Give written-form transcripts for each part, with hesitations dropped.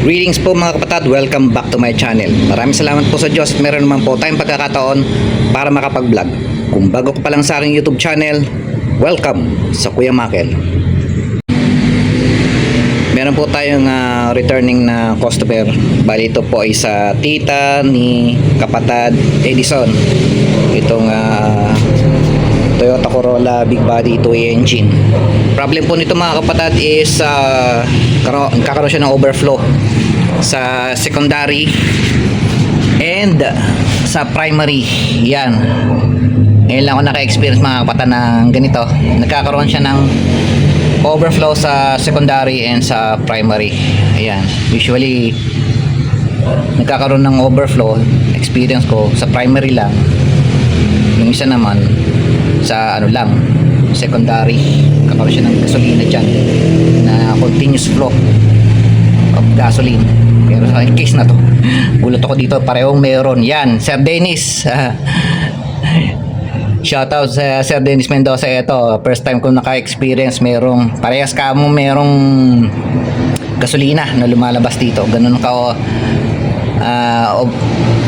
Greetings po mga kapatid, welcome back to my channel. Maraming salamat po sa Diyos at meron naman po tayong pagkakataon para makapag-vlog. Kung bago ka pa lang sa aking YouTube channel, welcome sa Kuya Makel. Meron po tayong returning na customer. Bali ito po ay sa tita ni kapatid Edison. Itong Toyota Corolla Big Body 2A engine. Problem po nito mga kapatid is kakaroon siya ng overflow sa secondary and sa primary. Yan. Ngayon lang ako naka-experience mga kapatid ng ganito. Nagkakaroon siya ng overflow sa secondary and sa primary. Ayan. Usually nagkakaroon ng overflow, experience ko sa primary lang. Yung isa naman sa secondary, kakaroon siya ng gasolina dyan na continuous flow of gasoline. Pero sa case na to, gulat ako dito, parehong meron. Yan, Sir Dennis. Shoutout sa Sir Dennis Mendoza. Ito, first time ko naka-experience merong, parehas kamo merong gasolina na lumalabas dito. Ganun ka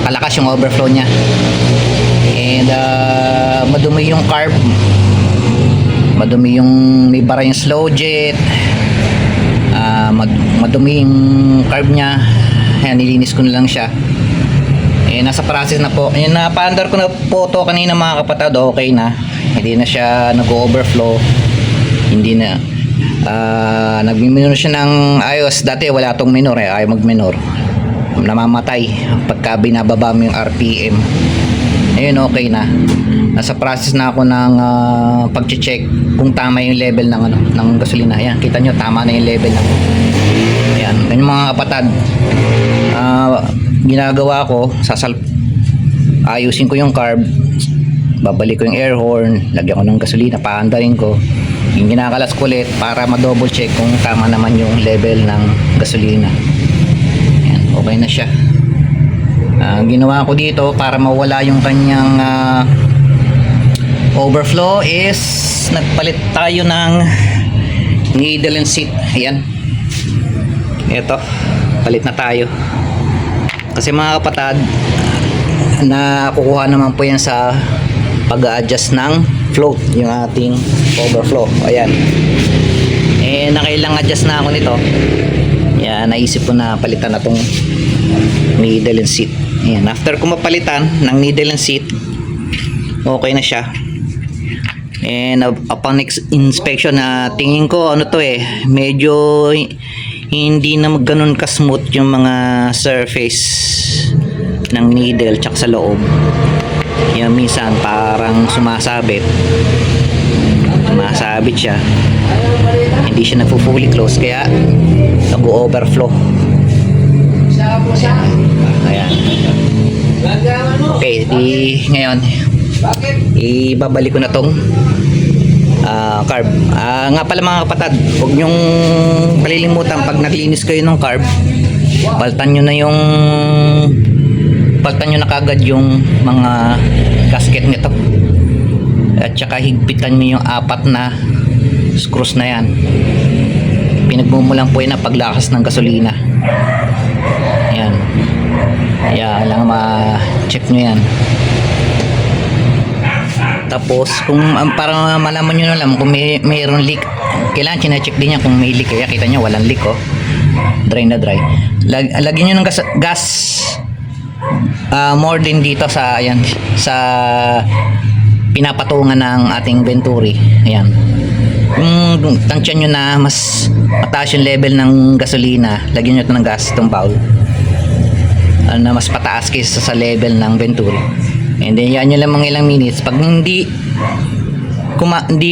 kalakas yung overflow niya. And madumi yung carb, madumi yung may bara yung slow jet, madumi yung carb niya. Ayan, nilinis ko na lang siya. Eh, nasa process na po. Ayan, na-paandar ko na po to kanina mga kapatid. Okay na, hindi na siya nag-overflow, hindi na nagmi-minor siya ng ayos. Dati wala tong minor, ayaw mag-minor, namamatay pagka binababa mo yung RPM. Ayun, okay na. Nasa process na ako ng pag-check kung tama yung level ng gasolina. Ayan, kita nyo, tama na yung level ng. Ayan, ganyan mga kapatid. Ginagawa ko, ayusin ko yung carb, babalik ko yung air horn, lagyan ko ng gasolina, paandarin ko. Yung ginakalas ko ulit para ma-double check kung tama naman yung level ng gasolina. Ayan, okay na siya. Ginawa ko dito para mawala yung kanyang overflow is nagpalit tayo ng needle and seat. Ayan, ito, palit na tayo kasi mga kapatid, nakukuha naman po yan sa pag-adjust ng float, yung ating overflow. Ayan, nakailang adjust na ako nito. Yan, naisip ko na palitan na tong needle and seat. Ayan, after ko mapalitan ng needle and seat, okay na siya. And upon inspection, tingin ko medyo hindi na ganoon ka-smooth yung mga surface ng needle tsaka sa loob. Yan, minsan parang sumasabit siya, hindi siya nagpo-fully close, kaya nag-overflow. Ayan. Okay, ngayon ibabalik ko na tong carb. Nga pala mga kapatid, huwag nyong palilimutan pag naglinis kayo ng carb, palitan nyo na kagad yung mga gasket nito, at saka higpitan nyo yung 4 na screws na yan. Pinagmumulang po yun ang paglakas ng gasolina. Yan, kailangan ma-check nyo yan. Tapos kung para malaman nyo na lang kung mayroon leak, kailangan chine-check din yan kung may leak. Kaya kita nyo walang leak, dry na dry. Lagyan nyo ng gas more din dito sa pinapatungan ng ating Venturi. Ayan, kung tansyan nyo na mas mataas yung level ng gasolina, lagyan nyo ito ng gas, itong bowl na mas pataas kaysa sa level ng Venturi. And then yan nyo lang mga ilang minutes. Pag hindi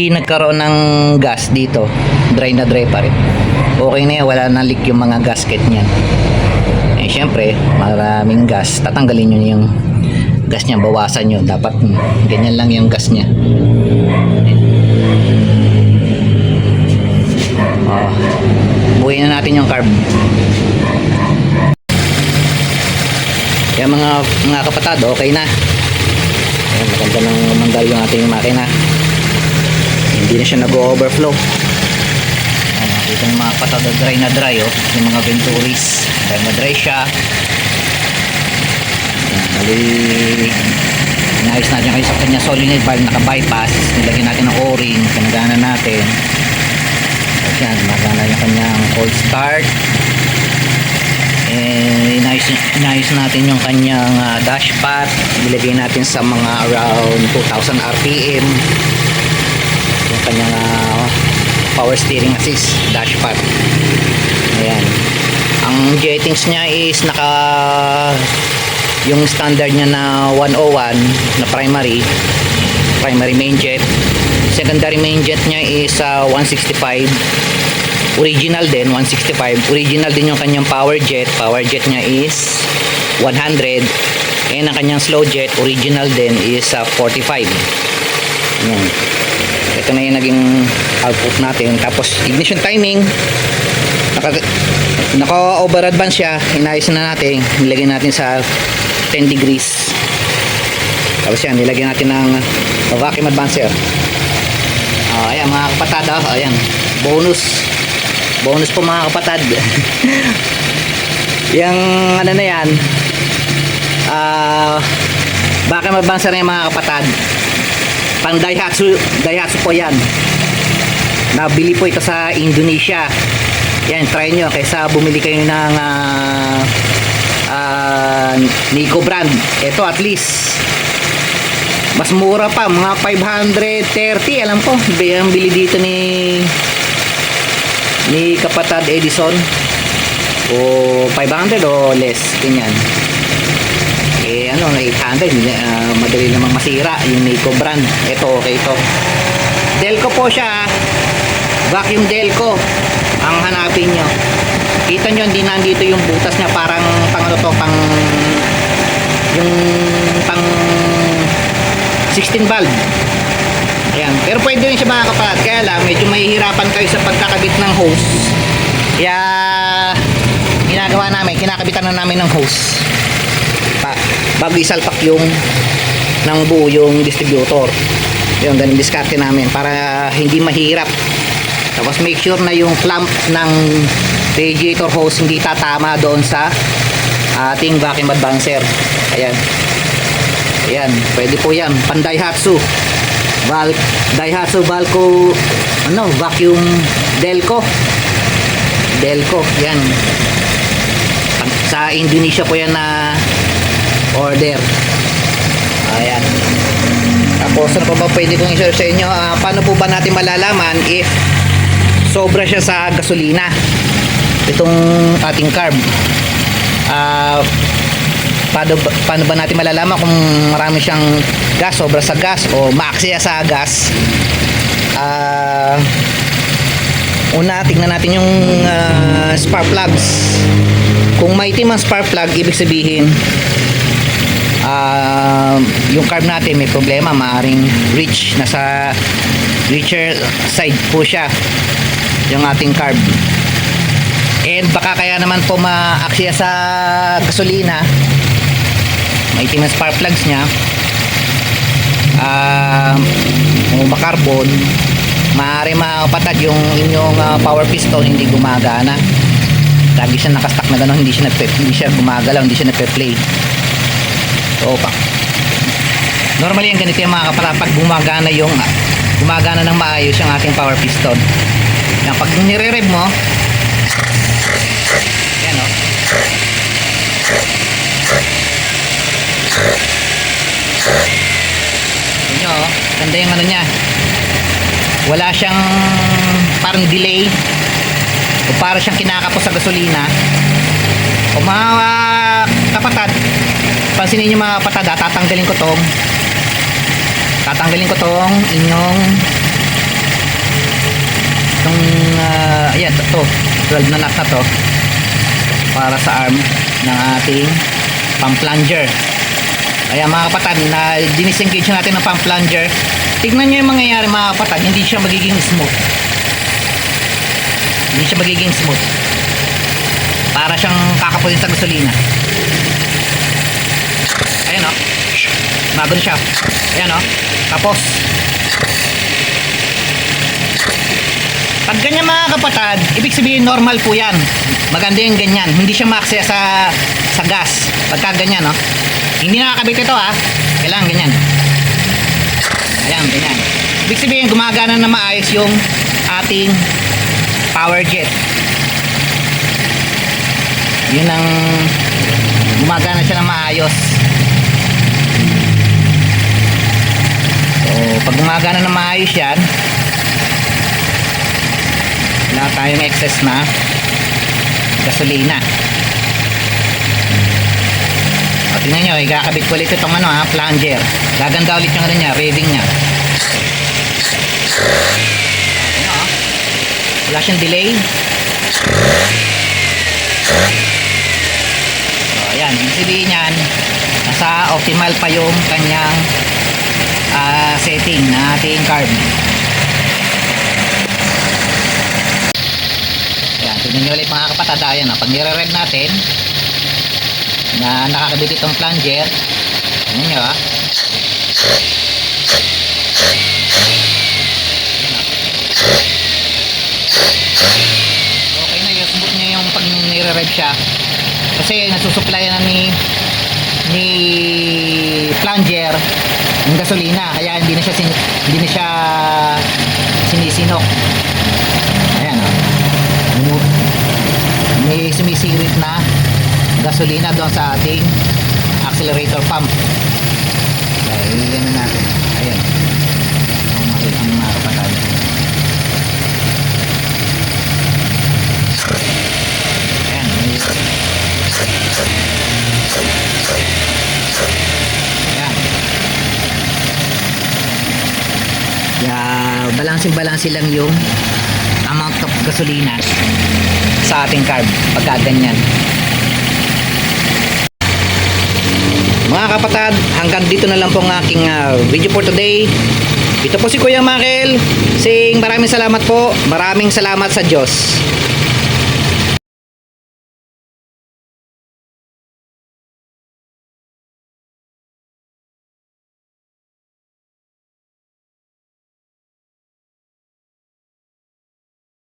nagkaroon ng gas dito, dry na dry pa rin, okay na yan, wala na leak yung mga gasket niyan. Eh syempre, maraming gas, tatanggalin nyo yung gas niya, bawasan nyo. Dapat ganyan lang yung gas niya. Buuin na natin yung carb. Kaya mga kapatid, okay na. Ayan, maganda nang umandar yung ating makina, hindi na siya nag-overflow. Dito yung mga kapatid na dry oh. Yung mga Venturis. Dahil na-dry siya. Bali, inayos natin kayo sa kanya solenoid valve, naka-bypass. Nilagyan natin ng o-ring, pinagana natin. Tapos yan, magana yung kanyang cold start. And inayos natin yung kanyang dashpad. Nilagay natin sa mga around 2,000 RPM. Yung kanyang power steering assist dashpad. Ayan. Ang jettings niya is yung standard niya na 101 na primary main jet. Secondary main jet niya is 165. Original din 165. Original din yung kanyang power jet niya is 100. And ang kanyang slow jet original din is 45. Ayan. Ito na yung naging output natin. Tapos ignition timing, naka over advance siya. Inayos na natin, nilagay natin sa 10 degrees. Tapos yan, nilagyan natin ng vacuum advancer. Ayan mga kapatid, ayan, bonus po mga kapatid. Yung ano na yan, vacuum advancer na yung mga kapatid. Pang Daihatsu po yan. Nabili po ito sa Indonesia. Yan, try nyo kaysa bumili kayo ng Nico brand. Ito at least mas mura pa, mga 530 alam ko. Ang bili dito ni kapatid Edison, o 500 o less, ganyan. Ano, 800, madali namang masira yung Nico brand. Ito, okay ito. Delco po siya. Vacuum Delco ang hanapin nyo. Kita nyo, hindi nandito yung butas niya. Parang yung pang 16 valve. Ayan. Pero pwede rin siya mga kapatid. Kaya lang, medyo mahihirapan kayo sa pagkakabit ng hose. Kaya ginagawa namin, kinakabitan na namin ng hose bago isalpak ng buo yung distributor. Yun, ganun diskarte namin para hindi mahirap. Tapos make sure na yung clamp ng radiator hose hindi tatama doon sa ating vacuum advancer. Ayan, pwede po yan. Pan Daihatsu Valco vacuum Delco, yan. Sa Indonesia po yan na order. Ayan. Tapos ano pa ba pwede kong i-share sa inyo? Paano po ba natin malalaman if sobra siya sa gasolina itong ating carb? Paano ba natin malalaman kung marami siyang gas, sobra sa gas o maaksaya sa gas? Una, tingnan natin yung spark plugs. Kung maitim ang spark plug, ibig sabihin yung carb natin may problema, maaring nasa richer side po siya yung ating carb. And baka kaya naman po maaksaya sa gasolina, maitim ang spark plugs niya, makarbon, maaari makapatag yung inyong power piston, hindi gumagana. Lagi siya nakastack na gano'n, hindi siya gumagalaw, hindi siya nagpe-play. So, normally yung ganito yung mga kapatid, pag gumagana ng maayos yung ating power piston. Yan, pag nire-rev mo, yan o, yun o, ganda yung ano niya, wala siyang parang delay o parang siyang kinakapos sa gasolina. O mga kapatid, pansinin nyo mga kapatid, tatanggalin ko tong inyong ayan, ito 12 na nut na to para sa arm ng ating pump plunger. Ayan mga kapatid, na dinisengage natin ng pump plunger. Tignan nyo yung mangyayari mga kapatid, hindi siya magiging smooth. Para siyang kakapunin sa gasolina. Ayan o, magon siya. Ayan o, tapos pag Pag ganyan mga kapatad, ibig sabihin normal po yan. Maganda yung ganyan. Hindi siya maaksaya sa gas. Pagka ganyan, no? Hindi nakakabit ito, ha? Kailangan ganyan. Ayan, ganyan. Ibig sabihin, gumagana na maayos yung ating power jet. Yun ang gumagana siya ng maayos. So, pag gumagana ng maayos yan, wala tayong excess na gasolina. O, tingnan nyo, ikakabit ko ulit itong plunger. Gaganda ulit yung niya, reading niya. Ano, wala siyang delay. So, ayan, yung sabihin yan, nasa optimal pa yung kanyang setting na ating carb. Ayan, tingnan nyo ulit mga kapatid. Ayan, pag nire-rev natin na nakakabit itong plunger, tingnan nyo okay na yun, smooth niya yung pag nire-rev siya kasi nasusuplayan na ni plunger ng gasolina, kaya hindi na siya sinisinok. Ayan, may sumisirit na gasolina doon sa ating accelerator pump. Okay, ilagyan na natin. Ayan, ang makita ng mga kapatid. Ayan, balanse lang yung amount of gasolina sa ating carb pagka ganyan. Mga kapatid, hanggang dito na lang po ang aking video for today. Ito po si Kuya Markel, saying maraming salamat po, maraming salamat sa Diyos.